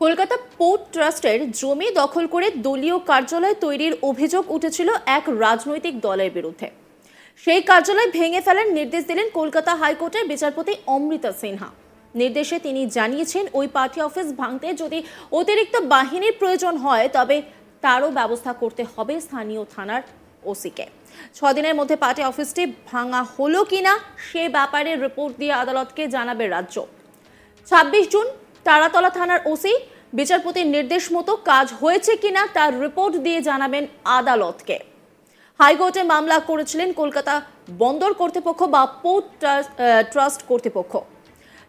Kolkata port ট্রাস্টের জমি দখল করে দলীয় কার্যালয় তৈরির অভিযোগ উঠেছিল এক রাজনৈতিক দলের বিরুদ্ধে। সেই কার্যালয় ভেঙে ফেলার নির্দেশ দিলেন কলকাতা হাইকোর্টের বিচারপতি অমৃতা সিনহা। নির্দেশে তিনি জানিয়েছেন, ওই পার্টি অফিস ভাঙতে যদি অতিরিক্ত বাহিনীর প্রয়োজন হয় তবে তারও ব্যবস্থা করতে হবে স্থানীয় থানার ওসিকে। 6 দিনের মধ্যে পার্টি অফিসটি ভাঙা হলো কিনা সে ব্যাপারে রিপোর্ট দিয়ে আদালতকে জানাবে রাজ্য। 26 জুন তারাতলা থানার ওসি বিচারপতির নির্দেশ মতো কাজ হয়েছে কিনা তার রিপোর্ট দিয়ে জানাবেন আদালতকে। হাইকোর্টে মামলা করেছিলেন কলকাতা বন্দর কর্তৃপক্ষ বা পোর্ট ট্রাস্ট কর্তৃপক্ষ।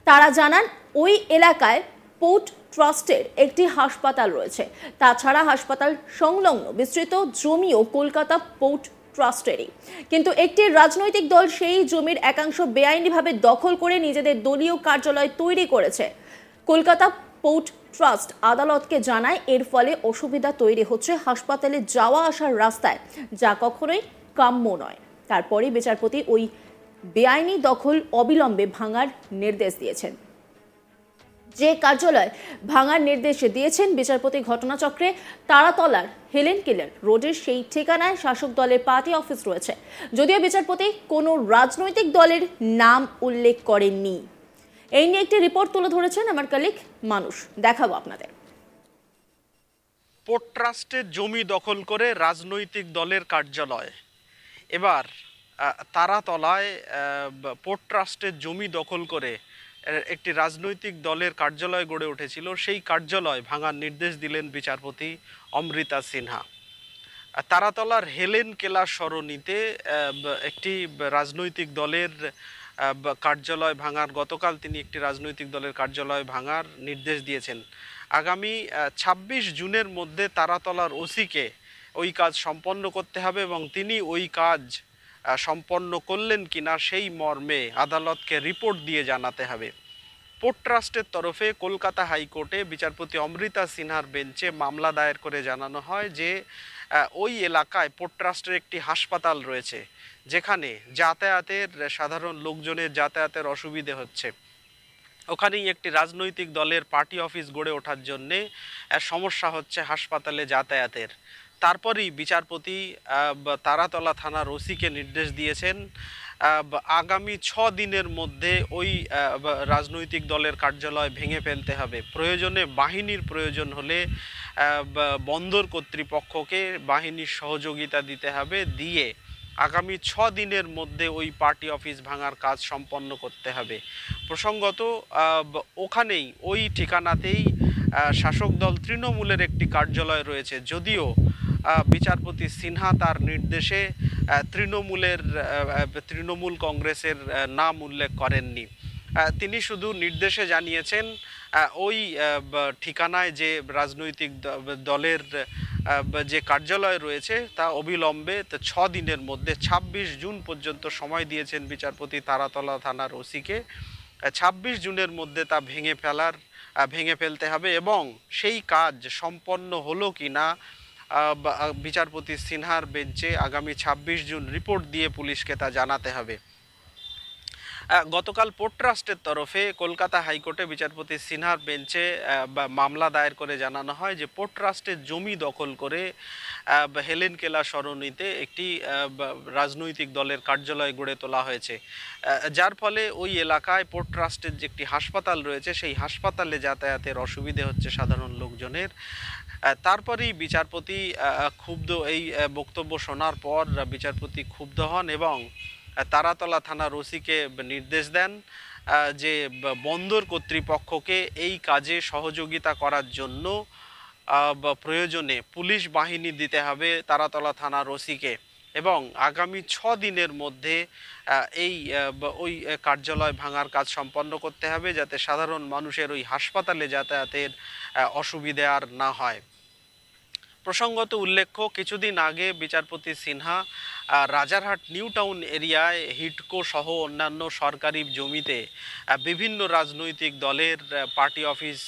তারা জানান, ওই এলাকায় পোর্ট ট্রাস্টের একটি হাসপাতাল রয়েছে। তাছাড়া হাসপাতাল সংলগ্ন বিস্তৃত জমিও কলকাতা পোর্ট ট্রাস্টেরই। কিন্তু একটি রাজনৈতিক দল সেই জমির একাংশ বেআইনিভাবে দখল করে নিজেদের দলীয় কার্যালয় তৈরি করেছে। কলকাতা পোর্ট ট্রাস্ট আদালতকে জানায়, এর ফলে অসুবিধা তৈরি হচ্ছে হাসপাতালে যাওয়া আসার রাস্তায়, যা কখনোই কাম্য নয়। তারপরে বিচারপতি ওই বেআইনি দখল অবিলম্বে ভাঙার নির্দেশ দিয়েছেন। যে কার্যালয় ভাঙার নির্দেশ দিয়েছেন বিচারপতি, ঘটনাচক্রে তারাতলার হেলেন কেলার রোডের সেই ঠিকানায় শাসক দলের পার্টি অফিস রয়েছে। যদিও বিচারপতি কোনো রাজনৈতিক দলের নাম উল্লেখ করেননি। এই নিয়ে একটি রিপোর্ট তুলে ধরেছেন আমার কলিগ মানুষ, দেখাবো আপনাদের। পোর্ট ট্রাস্টের জমি দখল করে রাজনৈতিক দলের কার্যালয়। এবার তারাতলায় পোর্ট ট্রাস্টের জমি দখল করে একটি রাজনৈতিক দলের কার্যালয় গড়ে উঠেছিল, সেই কার্যালয় ভাঙার নির্দেশ দিলেন বিচারপতি অমৃতা সিনহা। তারাতলার হেলেন কেলা সরণিতে একটি রাজনৈতিক দলের কার্যালয় ভাঙার, গতকাল তিনি একটি রাজনৈতিক দলের কার্যালয় ভাঙার নির্দেশ দিয়েছেন। আগামী 26 জুনের মধ্যে তারাতলার ওসিকে ওই কাজ সম্পন্ন করতে হবে এবং তিনি ওই কাজ সম্পন্ন করলেন কিনা সেই মর্মে আদালতকে রিপোর্ট দিয়ে জানাতে হবে। পোর্ট ট্রাস্টের তরফে কলকাতা হাইকোর্টে বিচারপতি অমৃতা সিনহার বেঞ্চে মামলা দায়ের করে জানানো হয় যে ওই এলাকায় পোর্ট ট্রাস্টের একটি হাসপাতাল রয়েছে, যেখানে যাতায়াতের, সাধারণ লোকজনের যাতায়াতের অসুবিধে হচ্ছে। ওখানেই একটি রাজনৈতিক দলের পার্টি অফিস গড়ে ওঠার জন্যে সমস্যা হচ্ছে হাসপাতালে যাতায়াতের। তারপরেই বিচারপতি তারাতলা থানার ওসিকে নির্দেশ দিয়েছেন আগামী 6 দিনের মধ্যে ওই রাজনৈতিক দলের কার্যালয় ভেঙে ফেলতে হবে। প্রয়োজনে বাহিনীর প্রয়োজন হলে বন্দর কর্তৃপক্ষকে বাহিনীর সহযোগিতা দিতে হবে, দিয়ে আগামী 6 দিনের মধ্যে ওই পার্টি অফিস ভাঙার কাজ সম্পন্ন করতে হবে। প্রসঙ্গত ওখানেই, ওই ঠিকানাতেই শাসক দল তৃণমূলের একটি কার্যালয় রয়েছে। যদিও বিচারপতি সিনহা তার নির্দেশে তৃণমূল কংগ্রেসের নাম উল্লেখ করেননি। তিনি শুধু নির্দেশে জানিয়েছেন ওই ঠিকানায় যে রাজনৈতিক দলের যে কার্যালয় রয়েছে তা অবিলম্বে 6 দিনের মধ্যে 26 জুন পর্যন্ত সময় দিয়েছেন বিচারপতি তারাতলা থানার ওসিকে। 26 জুনের মধ্যে তা ভেঙে ফেলতে হবে এবং সেই কাজ সম্পন্ন হলো কি না বিচারপতি সিনহার বেঞ্চে আগামী 26 জুন রিপোর্ট দিয়ে পুলিশকে তা জানাতে হবে। গতকাল পোর্ট ট্রাস্টের তরফে কলকাতা হাইকোর্টে বিচারপতি সিনহার বেঞ্চে মামলা দায়ের করে জানানো হয় যে পোর্ট ট্রাস্টের জমি দখল করে হেলেন কেলা সরণিতে একটি রাজনৈতিক দলের কার্যালয় গড়ে তোলা হয়েছে, যার ফলে ওই এলাকায় পোর্ট ট্রাস্টের যে একটি হাসপাতাল রয়েছে সেই হাসপাতালে যাতায়াতের অসুবিধে হচ্ছে সাধারণ লোকজনের। তারপরেই বিচারপতি এই বক্তব্য শোনার পর বিচারপতি ক্ষুব্ধ হন এবং তারাতলা থানার ওসিকে নির্দেশ দেন যে বন্দর কর্তৃপক্ষকে এই কাজে সহযোগিতা করার জন্য প্রয়োজনে পুলিশ বাহিনী দিতে হবে তারাতলা থানার ওসিকে এবং আগামী 6 দিনের মধ্যে ওই কার্যালয় ভাঙার কাজ সম্পন্ন করতে হবে, যাতে সাধারণ মানুষের ওই হাসপাতালে যাতায়াতের অসুবিধে আর না হয়। প্রসঙ্গত উল্লেখ্য, কিছুদিন আগে বিচারপতি সিনহা রাজারহাট নিউ টাউন এরিয়ায় হিডকো সহ অন্যান্য সরকারি জমিতে বিভিন্ন রাজনৈতিক দলের পার্টি অফিস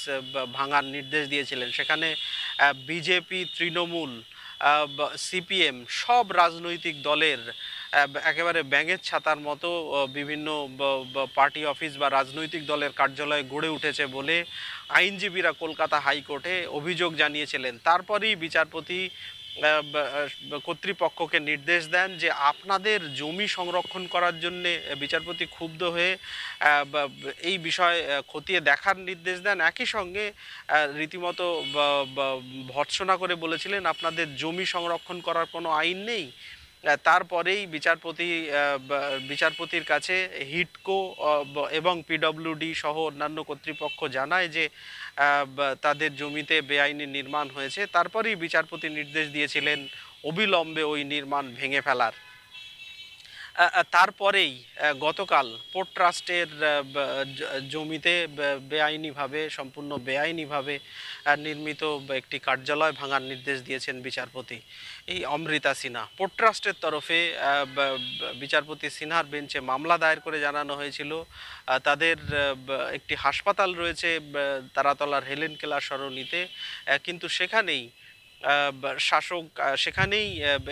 ভাঙার নির্দেশ দিয়েছিলেন। সেখানে বিজেপি, তৃণমূল, সিপিএম সব রাজনৈতিক দলের একেবারে ব্যাঙের ছাতার মতো বিভিন্ন পার্টি অফিস বা রাজনৈতিক দলের কার্যালয় গড়ে উঠেছে বলে আইনজীবীরা কলকাতা হাইকোর্টে অভিযোগ জানিয়েছিলেন। তারপরেই বিচারপতি কর্তৃপক্ষকে নির্দেশ দেন যে আপনাদের জমি সংরক্ষণ করার জন্যে বিচারপতি ক্ষুব্ধ হয়ে এই বিষয় খতিয়ে দেখার নির্দেশ দেন। একই সঙ্গে রীতিমতো ভর্ৎসনা করে বলেছিলেন আপনাদের জমি সংরক্ষণ করার কোনো আইন নেই। তারপরেই বিচারপতির কাছে হিডকো এবং পিডব্লিউডি সহ অন্যান্য কর্তৃপক্ষ জানায় যে তাদের জমিতে বেআইনি নির্মাণ হয়েছে। তারপরেই বিচারপতি নির্দেশ দিয়েছিলেন অবিলম্বে ওই নির্মাণ ভেঙে ফেলার। তারপরেই গতকাল পোর্ট ট্রাস্টের জমিতে সম্পূর্ণ বেআইনিভাবে নির্মিত একটি কার্যালয় ভাঙার নির্দেশ দিয়েছেন বিচারপতি অমৃতা সিনহা। পোর্ট ট্রাস্টের তরফে বিচারপতি সিনহার বেঞ্চে মামলা দায়ের করে জানানো হয়েছিল তাদের একটি হাসপাতাল রয়েছে তারাতলার হেলেন কেলার সরণিতে, কিন্তু সেখানেই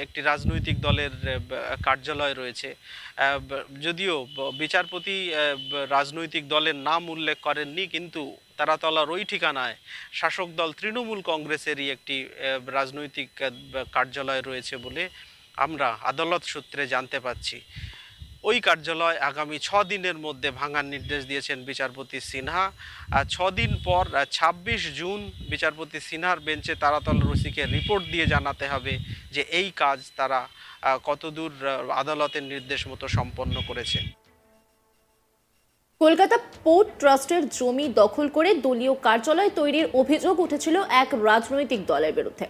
একটি রাজনৈতিক দলের কার্যালয় রয়েছে। যদিও বিচারপতি রাজনৈতিক দলের নাম উল্লেখ করেননি, কিন্তু তারাতলার ওই ঠিকানায় শাসক দল তৃণমূল কংগ্রেসেরই একটি রাজনৈতিক কার্যালয় রয়েছে বলে আমরা আদালত সূত্রে জানতে পাচ্ছি। ওই কার্যালয় আগামী 6 দিনের মধ্যে ভাঙার নির্দেশ দিয়েছেন বিচারপতি সিনহা। 6 দিন পর 26 জুন বিচারপতি সিনহার বেঞ্চে তারাতলার ওসিকে রিপোর্ট দিয়ে জানাতে হবে যে এই কাজ তারা কতদূর আদালতের নির্দেশ মতো সম্পন্ন করেছে। কলকাতা পোর্ট ট্রাস্টের জমি দখল করে দলীয় কার্যালয় তৈরির অভিযোগ উঠেছিল এক রাজনৈতিক দলের বিরুদ্ধে।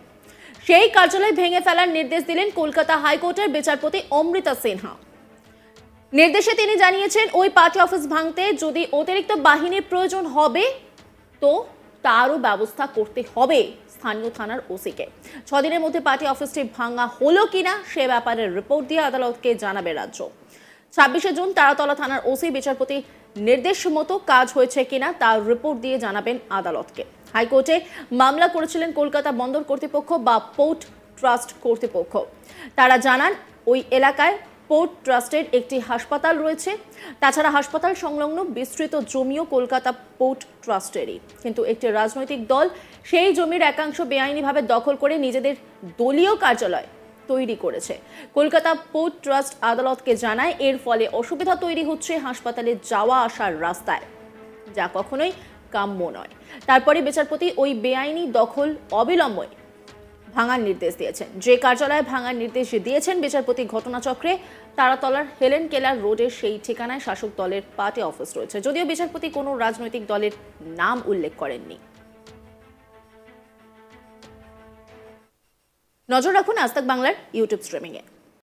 সেই কার্যালয় ভেঙে ফেলার নির্দেশ দিলেন কলকাতা হাইকোর্টের বিচারপতি অমৃতা সিনহা। নির্দেশে তিনি জানিয়েছেন ওই পার্টি অফিস ভাঙতে যদি অতিরিক্ত বাহিনীর প্রয়োজন হবে তো তারও ব্যবস্থা করতে হবে স্থানীয় থানার ওসিকে। 6 দিনের মধ্যে পার্টি অফিসটি ভাঙা হলো কিনা সে ব্যাপারে রিপোর্ট দিয়ে আদালতকে জানাবে রাজ্য। 26 জুন তারাতলা থানার ওসি বিচারপতি নির্দেশ মতো কাজ হয়েছে কিনা তার রিপোর্ট দিয়ে জানাবেন আদালতকে। হাইকোর্টে মামলা করেছিলেন কলকাতা বন্দর কর্তৃপক্ষ বা পোর্ট ট্রাস্ট কর্তৃপক্ষ। তারা জানান ওই এলাকায় পোর্ট ট্রাস্টের একটি হাসপাতাল রয়েছে, তাছাড়া হাসপাতাল সংলগ্ন বিস্তৃত জমিও কলকাতা পোর্ট ট্রাস্টেরই। কিন্তু একটি রাজনৈতিক দল সেই জমির একাংশ বেআইনিভাবে দখল করে নিজেদের দলীয় কার্যালয় তৈরি করেছে। কলকাতা পোর্ট ট্রাস্ট আদালতকে জানায় এর ফলে অসুবিধা তৈরি হচ্ছে হাসপাতালে যাওয়া আসার রাস্তায়, যা কখনোই কাম্য নয়। তারপরে বিচারপতি ওই বেআইনি দখল অবিলম্বে ভাঙার নির্দেশ দিয়েছেন। যে কার্যালয়ে ভাঙার নির্দেশ দিয়েছেন বিচারপতি ঘটনাচক্রে তারাতলার হেলেন কেলার রোডের সেই ঠিকানায় শাসক দলের পার্টি অফিস রয়েছে, যদিও বিচারপতি কোনো রাজনৈতিক দলের নাম উল্লেখ করেননি। নজর রাখুন আজ তাক বাংলার ইউটিউব স্ট্রিমিংয়ে।